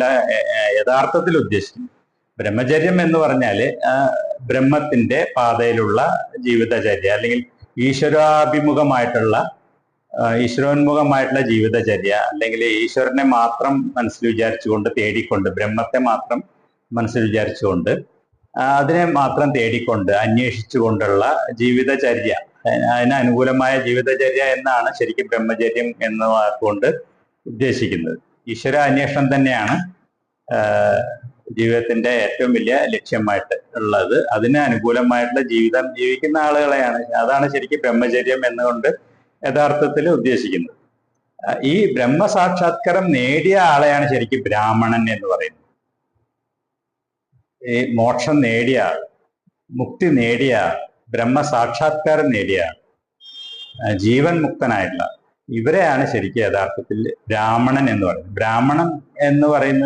അല്ല യഥാർത്ഥത്തിൽ ഉദ്ദേശിക്കുന്നത്. ബ്രഹ്മചര്യം എന്ന് പറഞ്ഞാല് ബ്രഹ്മത്തിന്റെ പാതയിലുള്ള ജീവിതചര്യ, അല്ലെങ്കിൽ ഈശ്വരോന്മുഖമായിട്ടുള്ള ജീവിതചര്യ, അല്ലെങ്കിൽ ഈശ്വരനെ മാത്രം മനസ്സിൽ വിചാരിച്ചുകൊണ്ട് തേടിക്കൊണ്ട്, ബ്രഹ്മത്തെ മാത്രം മനസ്സിൽ വിചാരിച്ചുകൊണ്ട് അതിനെ മാത്രം തേടിക്കൊണ്ട് അന്വേഷിച്ചുകൊണ്ടുള്ള ജീവിതചര്യ, അതിന് അനുകൂലമായ ജീവിതചര്യ എന്നാണ് ശരിക്കും ബ്രഹ്മചര്യം എന്ന വാക്കുകൊണ്ട് ഉദ്ദേശിക്കുന്നത്. ഈശ്വര അന്വേഷണം തന്നെയാണ് ജീവിതത്തിന്റെ ഏറ്റവും വലിയ ലക്ഷ്യമായിട്ട് ഉള്ളത്. അതിന് അനുകൂലമായിട്ടുള്ള ജീവിതം ജീവിക്കുന്ന ആളുകളെയാണ്, അതാണ് ശരിക്കും ബ്രഹ്മചര്യം എന്നുകൊണ്ട് യഥാർത്ഥത്തിൽ ഉദ്ദേശിക്കുന്നത്. ഈ ബ്രഹ്മസാക്ഷാത്കാരം നേടിയ ആളെയാണ് ശരിക്കും ബ്രാഹ്മണൻ എന്ന് പറയുന്നത്. ഈ മോക്ഷം നേടിയ ആൾ, മുക്തി നേടിയ ആൾ, ബ്രഹ്മസാക്ഷാത്കാരം നേടിയ ആൾ, ജീവൻ മുക്തനായിട്ടുള്ള ഇവരെയാണ് ശരിക്കും യഥാർത്ഥത്തിൽ ബ്രാഹ്മണൻ എന്ന് പറയുന്നത്. ബ്രാഹ്മണൻ എന്ന് പറയുന്നത്